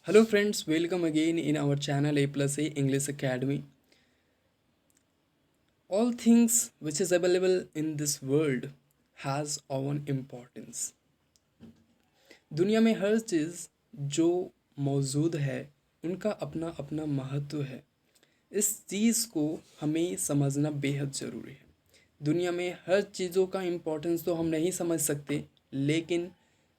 Hello friends, welcome again in our channel A plus A English Academy. All things which is available in this world has own importance. दुनिया में हर चीज़ जो मौजूद है उनका अपना अपना महत्व है। इस चीज़ को हमें समझना बेहद ज़रूरी है। दुनिया में हर चीज़ों का इम्पोर्टेंस तो हम नहीं समझ सकते, लेकिन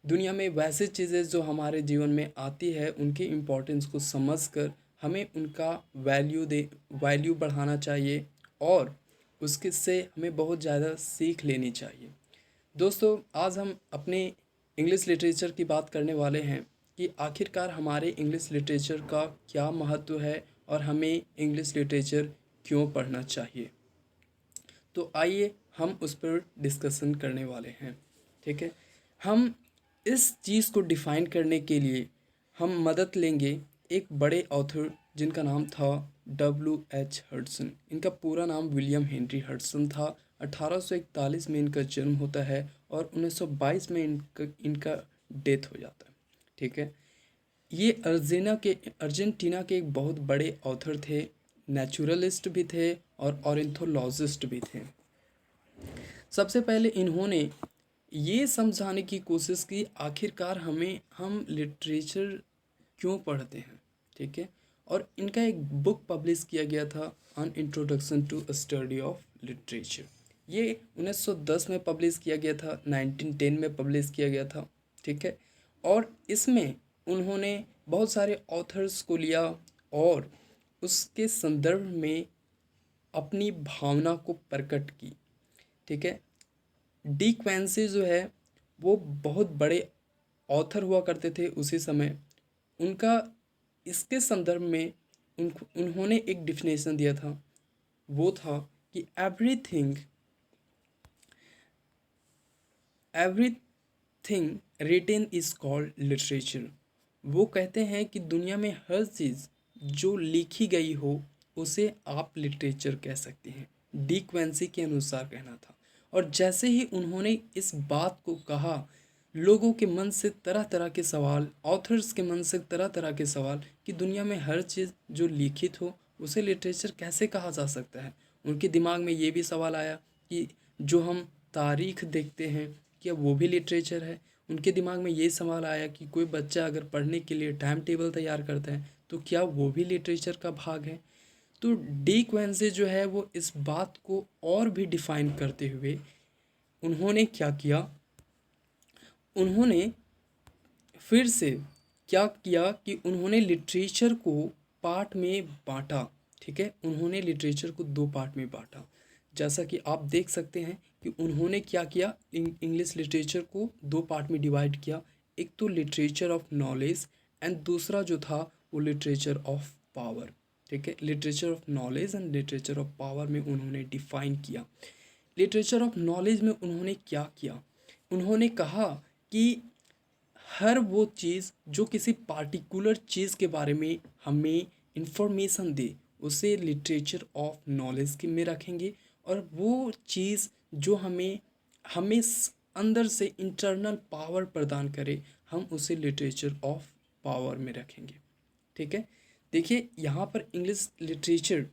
दुनिया में वैसे चीज़ें जो हमारे जीवन में आती है उनकी इम्पोर्टेंस को समझकर हमें उनका वैल्यू बढ़ाना चाहिए और उसके से हमें बहुत ज़्यादा सीख लेनी चाहिए। दोस्तों, आज हम अपने इंग्लिश लिटरेचर की बात करने वाले हैं कि आखिरकार हमारे इंग्लिश लिटरेचर का क्या महत्व है और हमें इंग्लिश लिटरेचर क्यों पढ़ना चाहिए। तो आइए हम उस पर डिस्कशन करने वाले हैं। ठीक है, हम इस चीज़ को डिफ़ाइन करने के लिए हम मदद लेंगे एक बड़े ऑथर जिनका नाम था W.H. हडसन। इनका पूरा नाम विलियम हेनरी हडसन था। 1841 में इनका जन्म होता है और 1922 में इनका डेथ हो जाता है। ठीक है, ये अर्जेंटीना के एक बहुत बड़े ऑथर थे, नेचुरलिस्ट भी थे और ऑर्निथोलॉजिस्ट भी थे। सबसे पहले इन्होंने ये समझाने की कोशिश की आखिरकार हम लिटरेचर क्यों पढ़ते हैं। ठीक है, और इनका एक बुक पब्लिश किया गया था, an introduction to study of literature. ये 1910 में पब्लिश किया गया था, 1910 में पब्लिश किया गया था। ठीक है, और इसमें उन्होंने बहुत सारे ऑथर्स को लिया और उसके संदर्भ में अपनी भावना को प्रकट की। ठीक है, डी क्वेंसी जो है वो बहुत बड़े ऑथर हुआ करते थे उसी समय। उनका इसके संदर्भ में उन्होंने एक डिफिनेशन दिया था, वो था कि everything written is called literature. वो कहते हैं कि दुनिया में हर चीज़ जो लिखी गई हो उसे आप लिटरेचर कह सकते हैं। डी क्वेंसी के अनुसार कहना था। और जैसे ही उन्होंने इस बात को कहा, लोगों के मन से तरह तरह के सवाल, ऑथर्स के मन से तरह तरह के सवाल कि दुनिया में हर चीज़ जो लिखित हो उसे लिटरेचर कैसे कहा जा सकता है। उनके दिमाग में ये भी सवाल आया कि जो हम तारीख देखते हैं क्या वो भी लिटरेचर है। उनके दिमाग में ये सवाल आया कि कोई बच्चा अगर पढ़ने के लिए टाइम टेबल तैयार करता है तो क्या वो भी लिटरेचर का भाग है। तो डी क्वेंसी जो है वो इस बात को और भी डिफाइन करते हुए उन्होंने क्या किया, उन्होंने फिर से क्या किया कि उन्होंने लिटरेचर को पार्ट में बांटा। ठीक है, उन्होंने लिटरेचर को दो पार्ट में बांटा। जैसा कि आप देख सकते हैं कि उन्होंने क्या किया, इंग्लिश लिटरेचर को दो पार्ट में डिवाइड किया। एक तो लिटरेचर ऑफ नॉलेज एंड दूसरा जो था वो लिटरेचर ऑफ पावर। ठीक है, literature of knowledge and literature of power में उन्होंने डिफाइन किया। लिटरेचर ऑफ नॉलेज में उन्होंने क्या किया, उन्होंने कहा कि हर वो चीज़ जो किसी पार्टिकुलर चीज़ के बारे में हमें इंफॉर्मेशन दे उसे लिटरेचर ऑफ नॉलेज के में रखेंगे। और वो चीज़ जो हमें हमें अंदर से इंटरनल पावर प्रदान करे हम उसे लिटरेचर ऑफ पावर में रखेंगे। ठीक है, देखिए यहाँ पर इंग्लिश लिटरेचर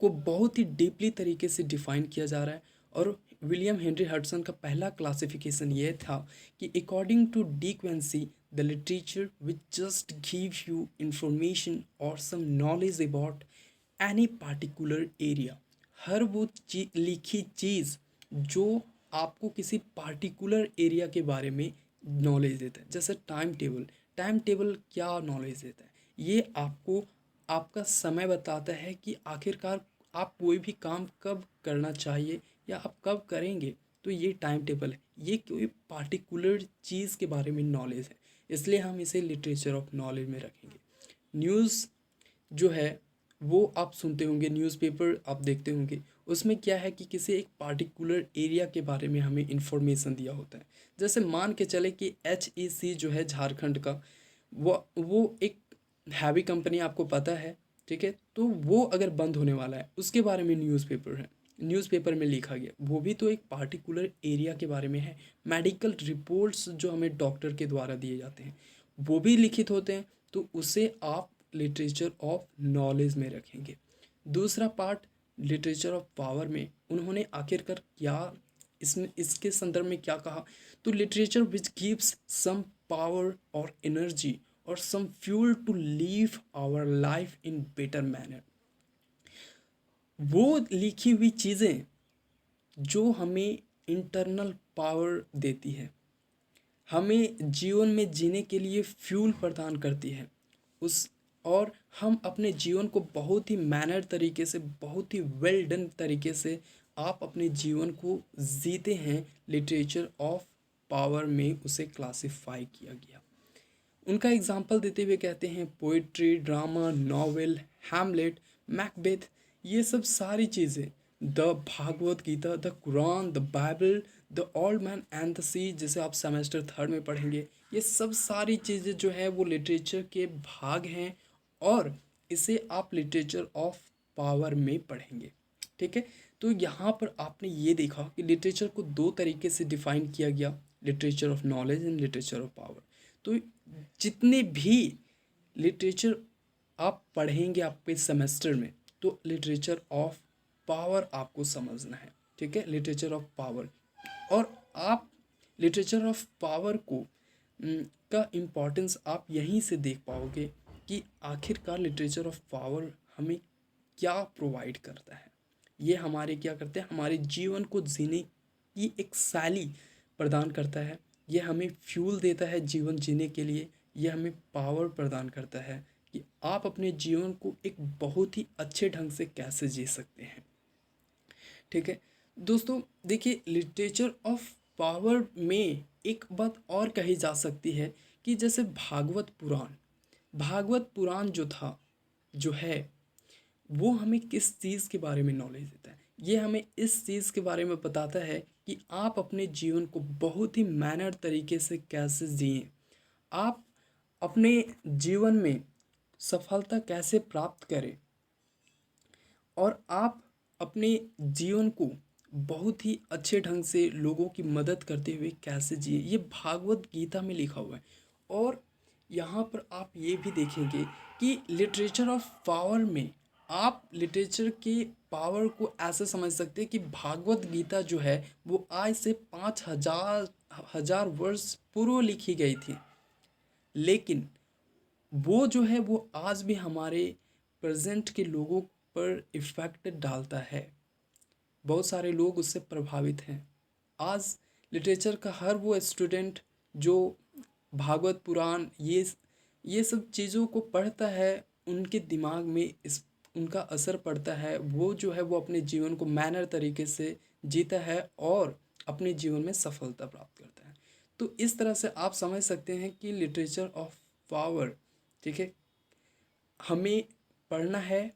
को बहुत ही डीपली तरीके से डिफाइन किया जा रहा है। और विलियम हेनरी हडसन का पहला क्लासिफिकेशन ये था कि according to De Quincey the literature which just give you information और some knowledge about any particular area. हर वो लिखी चीज़ जो आपको किसी पार्टिकुलर एरिया के बारे में नॉलेज देता है। जैसे टाइम टेबल क्या नॉलेज देता है, ये आपको आपका समय बताता है कि आखिरकार आप कोई भी काम कब करना चाहिए या आप कब करेंगे। तो ये टाइम टेबल है, ये कोई पार्टिकुलर चीज़ के बारे में नॉलेज है, इसलिए हम इसे लिटरेचर ऑफ नॉलेज में रखेंगे। न्यूज़ जो है वो आप सुनते होंगे, न्यूज़पेपर आप देखते होंगे, उसमें क्या है कि किसी एक पार्टिकुलर एरिया के बारे में हमें इंफॉर्मेशन दिया होता है। जैसे मान के चले कि HEC जो है झारखंड का, वो एक हैवी कंपनी आपको पता है। ठीक है, तो वो अगर बंद होने वाला है उसके बारे में न्यूज़पेपर में लिखा गया, वो भी तो एक पार्टिकुलर एरिया के बारे में है। मेडिकल रिपोर्ट्स जो हमें डॉक्टर के द्वारा दिए जाते हैं वो भी लिखित होते हैं, तो उसे आप लिटरेचर ऑफ नॉलेज में रखेंगे। दूसरा पार्ट लिटरेचर ऑफ पावर में उन्होंने आखिरकार क्या इसमें इसके संदर्भ में क्या कहा, तो literature which gives some power और एनर्जी और some fuel to live our life in better manner. वो लिखी हुई चीज़ें जो हमें इंटरनल पावर देती है, हमें जीवन में जीने के लिए फ्यूल प्रदान करती है उस, और हम अपने जीवन को बहुत ही मैनर तरीके से, बहुत ही वेल डन तरीके से आप अपने जीवन को जीते हैं। लिटरेचर ऑफ पावर में उसे क्लासिफाई किया गया। उनका एग्जाम्पल देते हुए कहते हैं poetry, drama, novel, Hamlet, Macbeth, ये सब सारी चीज़ें, the Bhagavad Gita, the Quran, the Bible, the old man and the sea, जैसे आप सेमेस्टर 3 में पढ़ेंगे, ये सब सारी चीज़ें जो है वो लिटरेचर के भाग हैं और इसे आप लिटरेचर ऑफ पावर में पढ़ेंगे। ठीक है, तो यहाँ पर आपने ये देखा कि लिटरेचर को दो तरीके से डिफाइन किया गया, literature of knowledge and literature of power. तो जितने भी लिटरेचर आप पढ़ेंगे आपके सेमेस्टर में, तो लिटरेचर ऑफ पावर आपको समझना है। ठीक है, लिटरेचर ऑफ पावर, और आप लिटरेचर ऑफ पावर को का इम्पोर्टेंस आप यहीं से देख पाओगे कि आखिरकार लिटरेचर ऑफ पावर हमें क्या प्रोवाइड करता है। ये हमारे क्या करते हैं, हमारे जीवन को जीने की एक शैली प्रदान करता है, ये हमें फ्यूल देता है जीवन जीने के लिए, ये हमें पावर प्रदान करता है कि आप अपने जीवन को एक बहुत ही अच्छे ढंग से कैसे जी सकते हैं। ठीक है दोस्तों, देखिए लिटरेचर ऑफ पावर में एक बात और कही जा सकती है कि जैसे भागवत पुराण जो था, जो है, वो हमें किस चीज़ के बारे में नॉलेज देता है, ये हमें इस चीज़ के बारे में बताता है कि आप अपने जीवन को बहुत ही मैनर तरीके से कैसे जिएं, आप अपने जीवन में सफलता कैसे प्राप्त करें, और आप अपने जीवन को बहुत ही अच्छे ढंग से लोगों की मदद करते हुए कैसे जिए, ये भागवत गीता में लिखा हुआ है। और यहाँ पर आप ये भी देखेंगे कि लिटरेचर ऑफ पावर में आप लिटरेचर के पावर को ऐसे समझ सकते हैं कि भागवत गीता जो है वो आज से 5,000 वर्ष पूर्व लिखी गई थी, लेकिन वो जो है वो आज भी हमारे प्रेजेंट के लोगों पर इफ़ेक्ट डालता है। बहुत सारे लोग उससे प्रभावित हैं। आज लिटरेचर का हर वो स्टूडेंट जो भागवत पुराण ये सब चीज़ों को पढ़ता है, उनके दिमाग में इस उनका असर पड़ता है, वो जो है वो अपने जीवन को मैनर तरीके से जीता है और अपने जीवन में सफलता प्राप्त करता है। तो इस तरह से आप समझ सकते हैं कि लिटरेचर ऑफ पावर, ठीक है, हमें पढ़ना है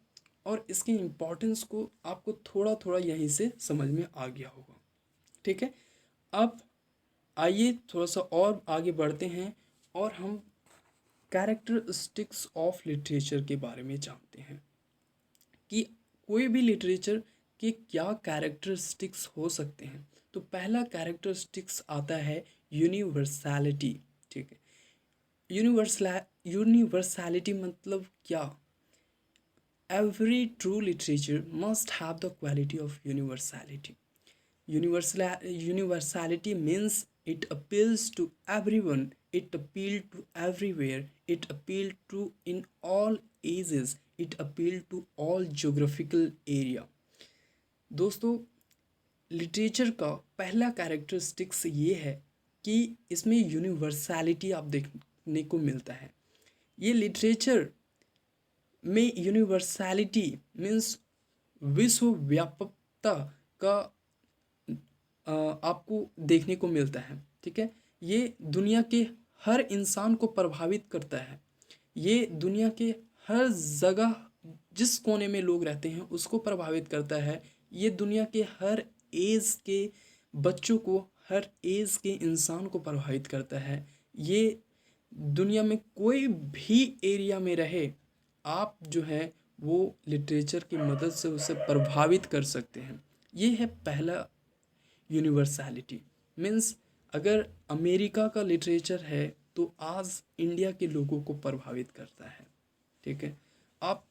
और इसकी इम्पोर्टेंस को आपको थोड़ा थोड़ा यहीं से समझ में आ गया होगा। ठीक है, अब आइए थोड़ा सा और आगे बढ़ते हैं और हम कैरेक्टरिस्टिक्स ऑफ लिटरेचर के बारे में जानते हैं कि कोई भी लिटरेचर के क्या कैरेक्टरिस्टिक्स हो सकते हैं। तो पहला कैरेक्टरिस्टिक्स आता है यूनिवर्सैलिटी। ठीक है, यूनिवर्सैलिटी मतलब क्या? Every true literature must have the quality of universality. Universality means it appeals to everyone, it appeals to everywhere, it appeals to in all ages, it appeals to all geographical area. दोस्तों, literature का पहला characteristics ये है कि इसमें universality आप देखने को मिलता है। ये लिटरेचर में यूनिवर्सैलिटी मीन्स विश्वव्यापकता का आपको देखने को मिलता है। ठीक है, ये दुनिया के हर इंसान को प्रभावित करता है, ये दुनिया के हर जगह जिस कोने में लोग रहते हैं उसको प्रभावित करता है, ये दुनिया के हर एज के बच्चों को, हर एज के इंसान को प्रभावित करता है। ये दुनिया में कोई भी एरिया में रहे, आप जो है वो लिटरेचर की मदद से उसे प्रभावित कर सकते हैं। ये है पहला यूनिवर्सैलिटी। मीन्स अगर अमेरिका का लिटरेचर है तो आज इंडिया के लोगों को प्रभावित करता है। ठीक है, आप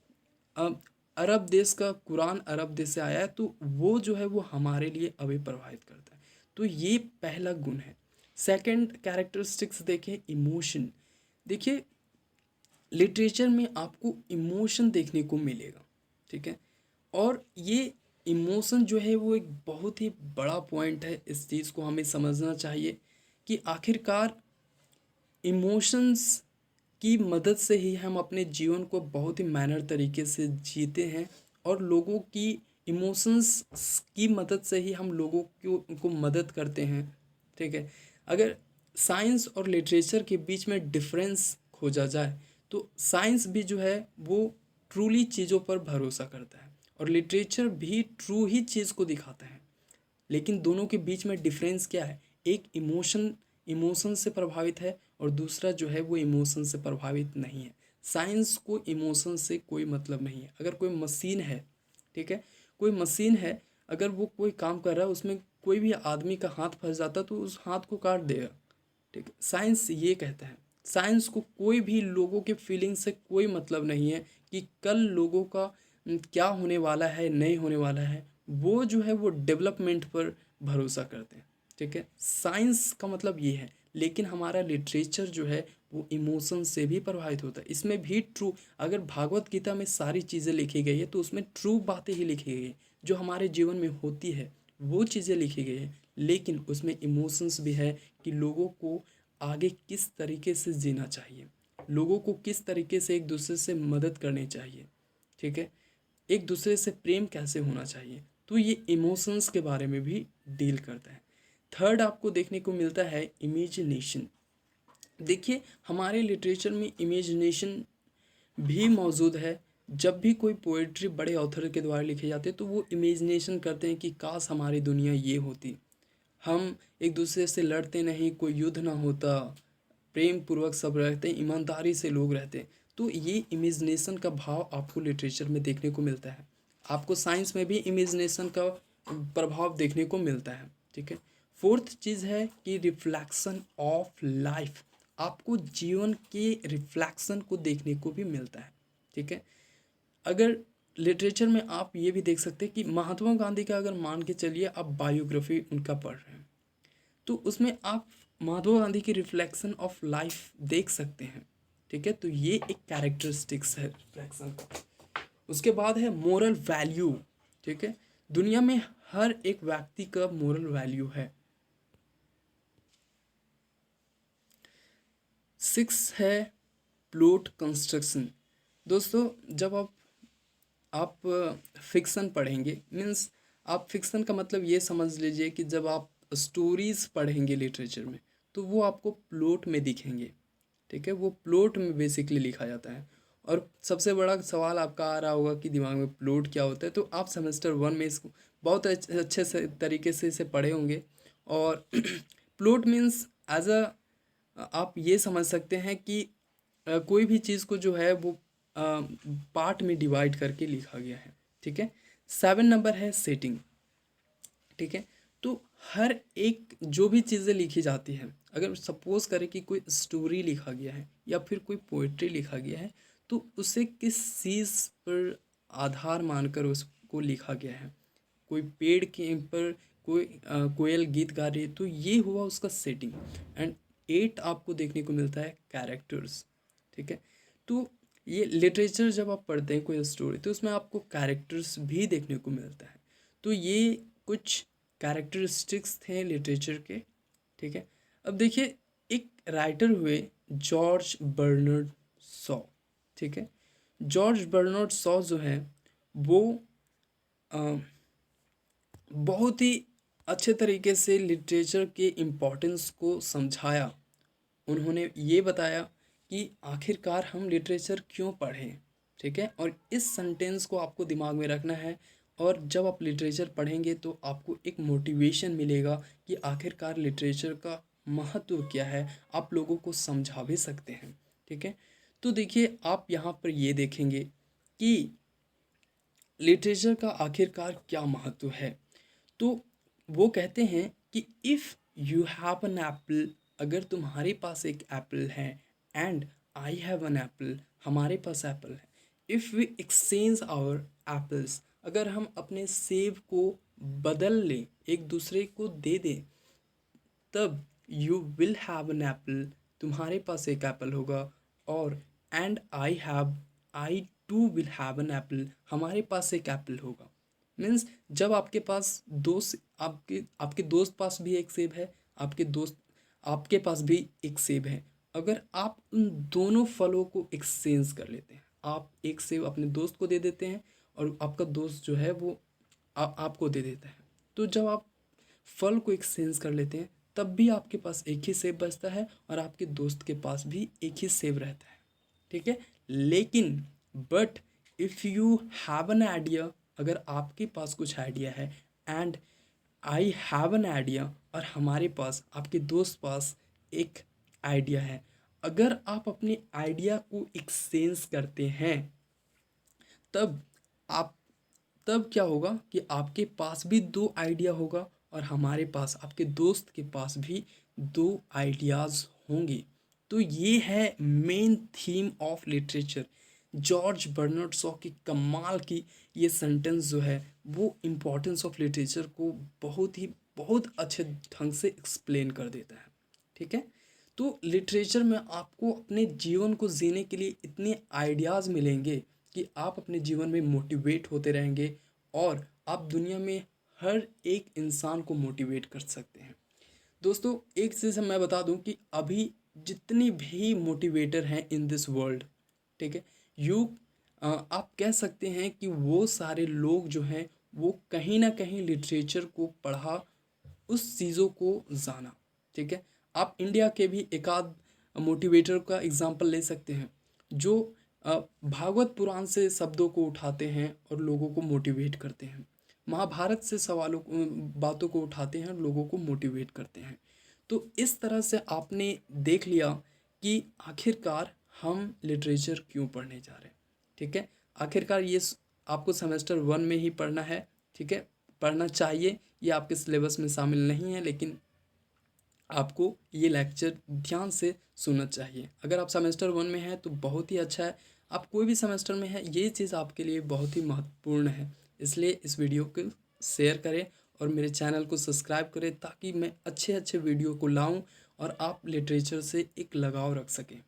अब अरब देश का कुरान अरब देश से आया है, तो वो जो है वो हमारे लिए अभी प्रभावित करता है। तो ये पहला गुण है। सेकंड कैरेक्टरिस्टिक्स देखें, इमोशन। देखिए, लिटरेचर में आपको इमोशन देखने को मिलेगा। ठीक है, और ये इमोशन जो है वो एक बहुत ही बड़ा पॉइंट है। इस चीज़ को हमें समझना चाहिए कि आखिरकार इमोशंस की मदद से ही हम अपने जीवन को बहुत ही मैनर तरीके से जीते हैं, और लोगों की इमोशंस की मदद से ही हम लोगों को मदद करते हैं। ठीक है, अगर साइंस और लिटरेचर के बीच में डिफरेंस खोजा जाए तो साइंस भी जो है वो ट्रूली चीज़ों पर भरोसा करता है, और लिटरेचर भी ट्रू ही चीज़ को दिखाता है। लेकिन दोनों के बीच में डिफरेंस क्या है? एक इमोशन से प्रभावित है, और दूसरा जो है वो इमोशन से प्रभावित नहीं है। साइंस को इमोशन से कोई मतलब नहीं है। अगर कोई मशीन है, ठीक है, कोई मशीन है, अगर वो कोई काम कर रहा है, उसमें कोई भी आदमी का हाथ फंस जाता तो उस हाथ को काट देगा। ठीक है, साइंस ये कहता है। साइंस को कोई भी लोगों के फीलिंग से कोई मतलब नहीं है कि कल लोगों का क्या होने वाला है, नहीं होने वाला है। वो जो है वो डेवलपमेंट पर भरोसा करते हैं। ठीक है, साइंस का मतलब ये है। लेकिन हमारा लिटरेचर जो है वो इमोशन से भी प्रभावित होता है। इसमें भी ट्रू, अगर भागवत गीता में सारी चीज़ें लिखी गई है तो उसमें ट्रू बातें ही लिखी गई है, जो हमारे जीवन में होती है वो चीज़ें लिखी गई है। लेकिन उसमें इमोशंस भी है कि लोगों को आगे किस तरीके से जीना चाहिए, लोगों को किस तरीके से एक दूसरे से मदद करनी चाहिए। ठीक है, एक दूसरे से प्रेम कैसे होना चाहिए। तो ये इमोशंस के बारे में भी डील करता है। थर्ड आपको देखने को मिलता है इमेजिनेशन। देखिए, हमारे लिटरेचर में इमेजिनेशन भी मौजूद है। जब भी कोई पोएट्री बड़े ऑथर के द्वारा लिखे जाते हैं तो वो इमेजिनेशन करते हैं कि काश हमारी दुनिया ये होती, हम एक दूसरे से लड़ते नहीं, कोई युद्ध ना होता, प्रेम पूर्वक सब रहते, ईमानदारी से लोग रहते। तो ये इमेजिनेशन का भाव आपको लिटरेचर में देखने को मिलता है। आपको साइंस में भी इमेजिनेशन का प्रभाव देखने को मिलता है। ठीक है, फोर्थ चीज़ है कि रिफ्लेक्शन ऑफ लाइफ। आपको जीवन के रिफ्लेक्शन को देखने को भी मिलता है। ठीक है, अगर लिटरेचर में आप ये भी देख सकते हैं कि महात्मा गांधी का अगर मान के चलिए आप बायोग्राफी उनका पढ़ रहे हैं, तो उसमें आप महात्मा गांधी की रिफ्लेक्शन ऑफ लाइफ देख सकते हैं। ठीक है, तो ये एक कैरेक्टरिस्टिक्स है रिफ्लेक्शन का। उसके बाद है मोरल वैल्यू। ठीक है, दुनिया में हर एक व्यक्ति का मोरल वैल्यू है। सिक्स है प्लॉट कंस्ट्रक्शन। दोस्तों, जब आप फिक्सन पढ़ेंगे, मीन्स आप फिक्सन का मतलब ये समझ लीजिए कि जब आप स्टोरीज पढ़ेंगे लिटरेचर में तो वो आपको प्लॉट में दिखेंगे। ठीक है, वो प्लॉट में बेसिकली लिखा जाता है। और सबसे बड़ा सवाल आपका आ रहा होगा कि दिमाग में प्लॉट क्या होता है, तो आप सेमेस्टर वन में इसको बहुत अच्छे से तरीके से इसे पढ़े होंगे। और प्लॉट मीन्स एज अ, आप ये समझ सकते हैं कि कोई भी चीज़ को जो है वो पार्ट में डिवाइड करके लिखा गया है। ठीक है, सेवन नंबर है सेटिंग। ठीक है, तो हर एक जो भी चीज़ें लिखी जाती हैं, अगर सपोज करें कि कोई स्टोरी लिखा गया है या फिर कोई पोइट्री लिखा गया है, तो उसे किस चीज़ पर आधार मानकर उसको लिखा गया है। कोई पेड़ के पर कोई कोयल गीत गा रही है, तो ये हुआ उसका सेटिंग। एंड एट आपको देखने को मिलता है कैरेक्टर्स। ठीक है, तो ये लिटरेचर जब आप पढ़ते हैं कोई स्टोरी तो उसमें आपको कैरेक्टर्स भी देखने को मिलता है। तो ये कुछ कैरेक्टरिस्टिक्स थे लिटरेचर के। ठीक है, अब देखिए, एक राइटर हुए जॉर्ज बर्नार्ड शॉ। ठीक है, जॉर्ज बर्नार्ड शॉ जो है वो अ, बहुत ही अच्छे तरीके से लिटरेचर के इम्पोर्टेंस को समझाया। उन्होंने ये बताया कि आखिरकार हम लिटरेचर क्यों पढ़ें। ठीक है, और इस सेंटेंस को आपको दिमाग में रखना है। और जब आप लिटरेचर पढ़ेंगे तो आपको एक मोटिवेशन मिलेगा कि आखिरकार लिटरेचर का महत्व क्या है, आप लोगों को समझा भी सकते हैं। ठीक है, तो देखिए, आप यहाँ पर ये देखेंगे कि लिटरेचर का आखिरकार क्या महत्व है। तो वो कहते हैं कि if you have an apple, अगर तुम्हारे पास एक एप्पल है and I have an apple, हमारे पास एप्पल है, if we exchange our apples, अगर हम अपने सेब को बदल लें, एक दूसरे को दे दें, तब you will have an apple, तुम्हारे पास एक एप्पल होगा, और and I too will have an apple, हमारे पास एक एप्पल होगा। मीन्स जब आपके पास दोस्त, आपके आपके दोस्त पास भी एक सेब है, आपके पास भी एक सेब है, अगर आप उन दोनों फलों को एक्सचेंज कर लेते हैं, आप एक सेब अपने दोस्त को दे देते हैं और आपका दोस्त जो है वो आपको दे देता है, तो जब आप फल को एक्सचेंज कर लेते हैं तब भी आपके पास एक ही सेब बचता है और आपके दोस्त के पास भी एक ही सेब रहता है, ठीक है। लेकिन but if you have an idea, अगर आपके पास कुछ आइडिया है and I have an idea, और हमारे पास, आपके दोस्त पास एक आइडिया है, अगर आप अपने आइडिया को एक्सचेंज करते हैं, तब आप तब क्या होगा कि आपके पास भी दो आइडिया होगा और हमारे पास, आपके दोस्त के पास भी दो आइडियाज़ होंगे। तो ये है main theme of literature. George Bernard Shaw की कमाल की ये सेंटेंस जो है वो इम्पोर्टेंस ऑफ लिटरेचर को बहुत अच्छे ढंग से एक्सप्लेन कर देता है, ठीक है। तो लिटरेचर में आपको अपने जीवन को जीने के लिए इतने आइडियाज़ मिलेंगे कि आप अपने जीवन में मोटिवेट होते रहेंगे और आप दुनिया में हर एक इंसान को मोटिवेट कर सकते हैं। दोस्तों, एक चीज़ मैं बता दूं कि अभी जितनी भी मोटिवेटर हैं इन दिस वर्ल्ड, ठीक है, आप कह सकते हैं कि वो सारे लोग जो हैं वो कहीं ना कहीं लिटरेचर को पढ़ा, उस चीज़ों को जाना, ठीक है। आप इंडिया के भी एक आध मोटिवेटर का एग्जांपल ले सकते हैं जो भागवत पुराण से शब्दों को उठाते हैं और लोगों को मोटिवेट करते हैं, महाभारत से बातों को उठाते हैं और लोगों को मोटिवेट करते हैं। तो इस तरह से आपने देख लिया कि आखिरकार हम लिटरेचर क्यों पढ़ने जा रहे हैं, ठीक है। आखिरकार आपको सेमेस्टर 1 में ही पढ़ना है, ठीक है, पढ़ना चाहिए, ये आपके सिलेबस में शामिल नहीं है, लेकिन आपको ये लेक्चर ध्यान से सुनना चाहिए। अगर आप सेमेस्टर 1 में हैं तो बहुत ही अच्छा है, आप कोई भी सेमेस्टर में है, ये चीज़ आपके लिए बहुत ही महत्वपूर्ण है। इसलिए इस वीडियो को शेयर करें और मेरे चैनल को सब्सक्राइब करें ताकि मैं अच्छे अच्छे वीडियो को लाऊं और आप लिटरेचर से एक लगाव रख सकें।